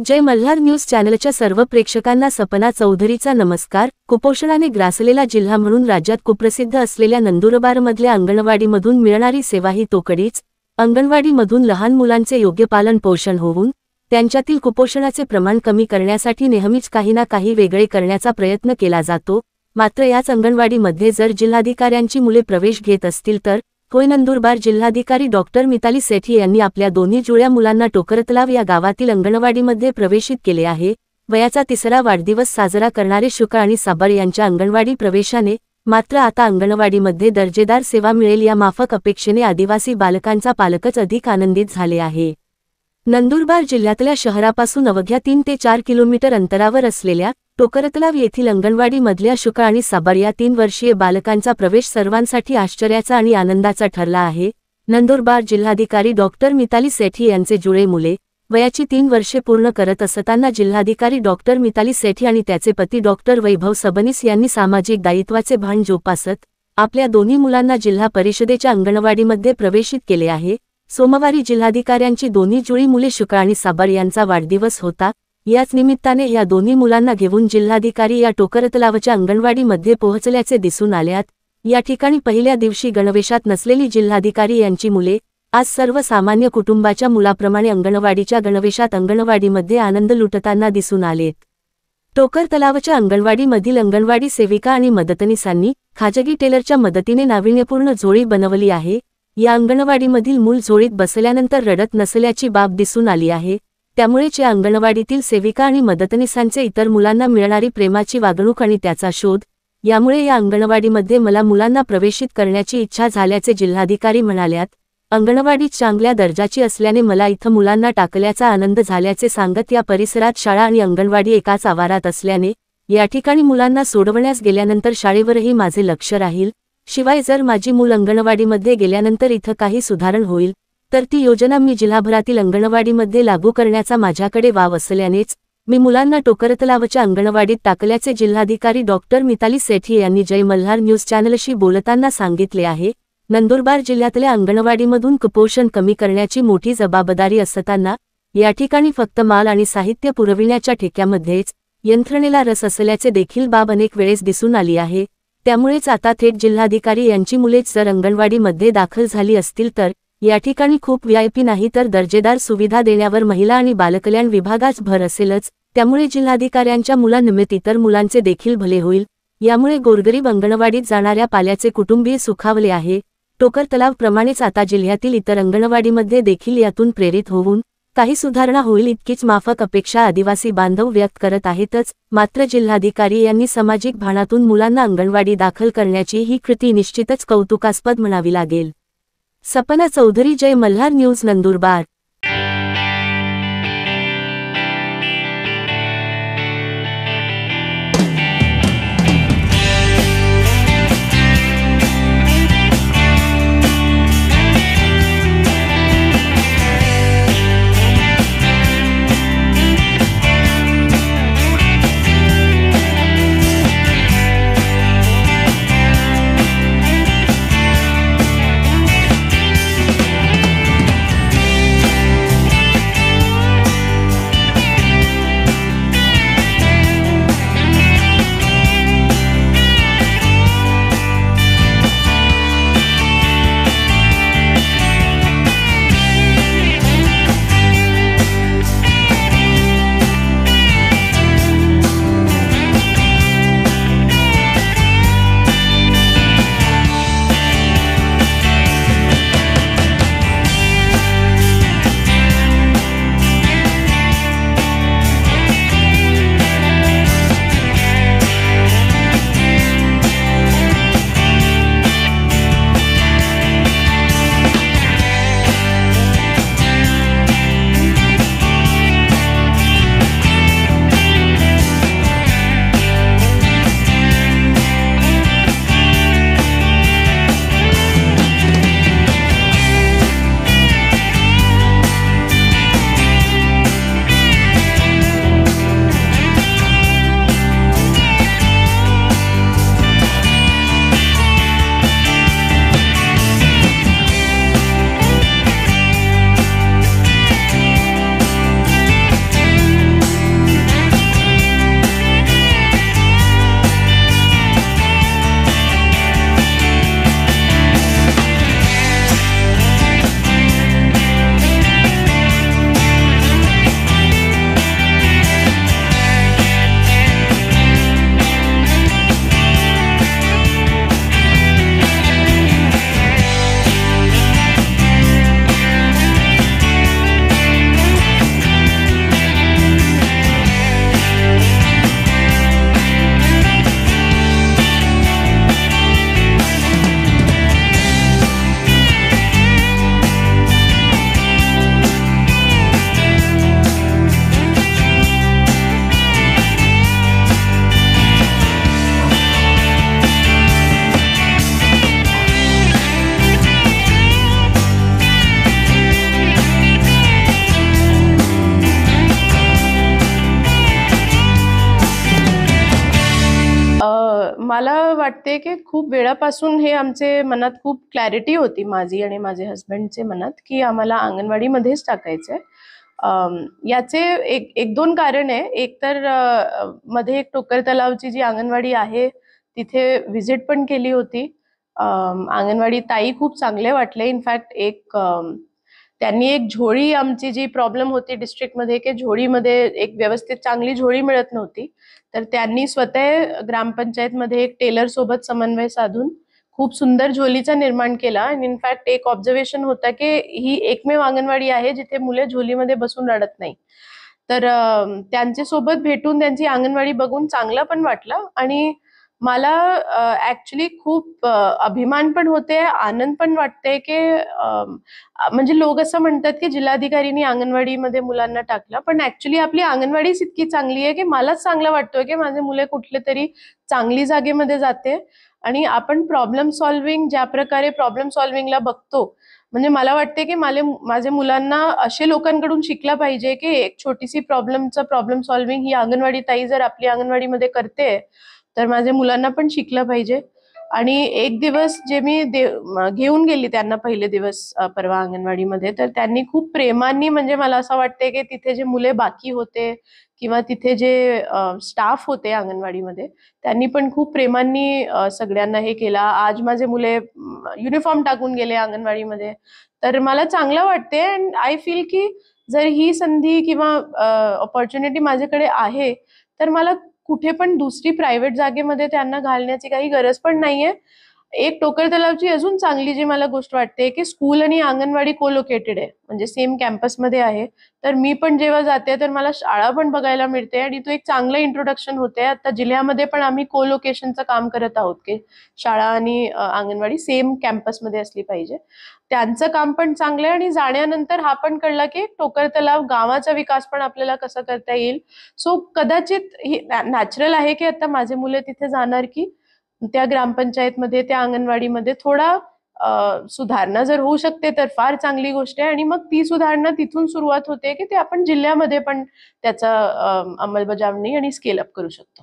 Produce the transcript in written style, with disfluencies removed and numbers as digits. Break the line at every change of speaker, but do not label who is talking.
जय Malhar news चॅनलच्या सर्व प्रेक्षकांना सपना चौधरीचा नमस्कार। कुपोषणाने ग्रासलेला जिल्हा म्हणून राज्यात कुप्रसिद्ध असलेल्या नंदुरबारमधल्या अंगणवाडीमधून मिळणारी सेवा ही तोकडीच। अंगणवाडीमधून लहान मुलांचे योग्य पालन पोषण होऊन त्यांच्यातील कुपोषणाचे प्रमाण कमी करण्यासाठी नेहमीच काही ना काही वेगळे करण्याचा प्रयत्न केला जातो। मात्र याच अंगणवाडीमध्ये जर जिल्हाधिकाऱ्यांची मुले प्रवेश घेत असतील तर होय, नंदुरबार जिल्हाधिकारी डॉक्टर मिताली सेठी यांनी आपल्या दोन्ही जुळ्या मुलांना टोकरतलाव या गावातील अंगणवाडीमध्ये प्रवेशित केले आहे। वयाचा 3रा वाढदिवस साजरा करणारे शुक्र आणि साबर यांच्या अंगणवाडी प्रवेशाने मात्र आता अंगणवाडीमध्ये दर्जेदार सेवा मिळेल या माफक अपेक्षेने आदिवासी बालकांचा पालकच अधिक आनंदित झाले आहे। नंदुरबार जिल्ह्यातल्या शहरापासून अवघ्या 3 ते 4 किलोमीटर अंतरावर असलेल्या टोकरतलाव येथील अंगणवाडीमधल्या शुक्र आणि साबर या 3 वर्षीय बालकांचा प्रवेश सर्वांसाठी आश्चर्याचा आणि आनंदाचा ठरला आहे। नंदुरबार जिल्हाधिकारी डॉक्टर मिताली सेठी यांचे जुळे मुले वयाची 3 वर्षे पूर्ण करत असताना जिल्हाधिकारी डॉक्टर मिताली सेठी आणि त्याचे पती डॉक्टर वैभव सबनीस यांनी सामाजिक दायित्वाचे भान जोपासत आपल्या दोन्ही मुलांना जिल्हा परिषदेच्या अंगणवाडीमध्ये प्रवेशित केले आहे। सोमवारी जिल्हाधिकाऱ्यांची दोन्ही जुळी मुले शुक्र आणि साबर यांचा वाढदिवस होता। याच निमित्ताने या दोन्ही मुलांना घेऊन जिल्हाधिकारी या टोकरतलावच्या अंगणवाडीमध्ये पोहोचल्याचे दिसून आल्यात। या ठिकाणी पहिल्या दिवशी गणवेशात नसलेली जिल्हाधिकारी यांची मुले आज सर्वसामान्य कुटुंबाच्या मुलाप्रमाणे अंगणवाडीच्या गणवेशात अंगणवाडीमध्ये आनंद लुटताना दिसून आलेत। टोकरतलावच्या अंगणवाडीमधील अंगणवाडी सेविका आणि मदतनीसांनी खाजगी टेलरच्या मदतीने नाविन्यपूर्ण जोडी बनवली आहे। या अंगणवाडीमधील मूल जोडीत बसल्यानंतर रडत नसल्याची बाब दिसून आली आहे। त्यामुळेच या अंगणवाडीतील सेविका आणि मदतनीसांचे इतर मुलांना मिळणारी प्रेमाची वागणूक आणि त्याचा शोध यामुळे या अंगणवाडीमध्ये मला मुलांना प्रवेशित करण्याची इच्छा झाल्याचे जिल्हाधिकारी म्हणाल्यात। अंगणवाडी चांगल्या दर्जाची असल्याने मला इथं मुलांना टाकल्याचा आनंद झाल्याचे सांगत या परिसरात शाळा आणि अंगणवाडी एकाच आवारात असल्याने या ठिकाणी मुलांना सोडवण्यास गेल्यानंतर शाळेवरही माझे लक्ष राहील। शिवाय जर माझी मूल अंगणवाडीमध्ये गेल्यानंतर इथं काही सुधारण होईल तर ती योजना मी जिल्हाभरातील अंगणवाडीमध्ये लागू करण्याचा माझ्याकडे वाव असल्यानेच मी मुलांना टोकरतलावच्या अंगणवाडीत टाकल्याचे जिल्हाधिकारी डॉक्टर मिताली सेठी यांनी जय मल्हार न्यूज चॅनलशी बोलताना सांगितले आहे। नंदुरबार जिल्ह्यातल्या अंगणवाडीमधून कुपोषण कमी करण्याची मोठी जबाबदारी असताना या ठिकाणी फक्त माल आणि साहित्य पुरविण्याच्या ठेक्यामध्येच यंत्रणेला रस असल्याचे देखील बाब अनेक वेळेस दिसून आली आहे। त्यामुळेच आता थेट जिल्हाधिकारी यांची मुलेच जर अंगणवाडीमध्ये दाखल झाली असतील तर या ठिकाणी खूप VIP नाही तर दर्जेदार सुविधा देण्यावर महिला आणि बालकल्याण विभागाच भर असेलच। त्यामुळे जिल्हाधिकाऱ्यांच्या मुलांनिमित्त इतर मुलांचे देखील भले होईल। यामुळे गोरगरीब अंगणवाडीत जाणाऱ्या पाल्याचे कुटुंबीय सुखावले आहे। टोकरतलाव प्रमाणेच आता जिल्ह्यातील इतर अंगणवाडीमध्ये देखील यातून प्रेरित होऊन काही सुधारणा होईल इतकीच माफक अपेक्षा आदिवासी बांधव व्यक्त करत आहेतच। मात्र जिल्हाधिकारी यांनी सामाजिक भानातून मुलांना अंगणवाडी दाखल करण्याची ही कृती निश्चितच कौतुकास्पद म्हणावी लागेल। सपना चौधरी, जय मल्हार न्यूज, नंदुरबार।
वाटते की खूप वेळापासून हे आमचे मनात खूप क्लॅरिटी होती, माझी आणि माझे हस्बंडचे मनात, की आम्हाला अंगणवाडीमध्येच टाकायचंय. याचे एक दोन कारण आहे. एक तर मध्ये एक टोकर तलावची जी अंगणवाडी आहे तिथे व्हिजिट पण केली होती. अंगणवाडी ताई खूप चांगले वाटले. इनफॅक्ट त्यांनी एक झोळी, आमची जी प्रॉब्लेम होती डिस्ट्रिक्टमध्ये की झोळीमध्ये एक व्यवस्थित चांगली झोळी मिळत नव्हती, तर त्यांनी स्वतः ग्रामपंचायतमध्ये एक टेलर सोबत समन्वय साधून खूप सुंदर झोलीचा निर्माण केला. आणि इनफॅक्ट एक ऑब्झर्वेशन होता की ही एकमेव अंगणवाडी आहे जिथे मुले झोलीमध्ये बसून रडत नाही. तर त्यांच्या सोबत भेटून त्यांची अंगणवाडी बघून चांगलं पण वाटलं आणि मला ऍक्च्युली खूप अभिमान पण होते, आनंद पण वाटते की म्हणजे लोक असं म्हणतात की जिल्हाधिकारींनी अंगणवाडीमध्ये मुलांना टाकलं, पण ऍक्च्युली आपली अंगणवाडीच इतकी चांगली आहे की मलाच चांगलं वाटतोय की माझे मुले कुठले तरी चांगली जागेमध्ये जाते. आणि आपण प्रॉब्लेम सॉल्व्हिंग, ज्या प्रकारे प्रॉब्लेम सॉल्व्हिंगला बघतो, म्हणजे मला वाटते की माझे मुलांना असे लोकांकडून शिकला पाहिजे की एक छोटीशी प्रॉब्लेम सॉल्व्हिंग ही अंगणवाडी ताई जर आपली अंगणवाडीमध्ये करते तर माझ्या मुलांना पण शिकलं पाहिजे. आणि एक दिवस जे मी घेऊन गेली त्यांना पहिले दिवस परवा अंगणवाडीमध्ये, तर त्यांनी खूप प्रेमांनी, म्हणजे मला असं वाटते की तिथे जे मुले बाकी होते किंवा तिथे जे स्टाफ होते अंगणवाडीमध्ये, त्यांनी पण खूप प्रेमांनी सगळ्यांना हे केला. आज माझे मुले युनिफॉर्म टाकून गेले अंगणवाडीमध्ये, तर मला चांगलं वाटते. अँड आय फील की जर ही संधी किंवा ऑपॉर्च्युनिटी माझ्याकडे आहे तर मला कुठे पण दुसरी प्रायव्हेट जागेमध्ये त्यांना घालण्याची काही गरज पण नाहीये. एक टोकर तलावची अजून चांगली जी मला गोष्ट वाटते की स्कूल आणि अंगणवाडी कोलोकेटेड आहे, म्हणजे सेम कॅम्पसमध्ये आहे. तर मी पण जेव्हा जाते तर मला शाळा पण बघायला मिळते आणि तो एक चांगलं इंट्रोडक्शन होते. आता जिल्ह्यामध्ये पण आम्ही कोलोकेशनचं काम करत आहोत की शाळा आणि अंगणवाडी सेम कॅम्पसमध्ये असली पाहिजे. त्यांचं काम पण चांगलं आहे. आणि जाण्यानंतर हा पण कळला की टोकर तलाव गावाचा विकास पण आपल्याला कसा करता येईल. सो कदाचित हे नॅचरल आहे की आता माझे मुले तिथे जाणार की त्या ग्रामपंचायतमध्ये, त्या अंगणवाडीमध्ये थोडा सुधारणा जर होऊ शकते तर फार चांगली गोष्ट आहे. आणि मग ती सुधारणा तिथून सुरुवात होते की ते आपण जिल्ह्यामध्ये पण त्याचा अंमलबजावणी आणि स्केल अप करू शकतो.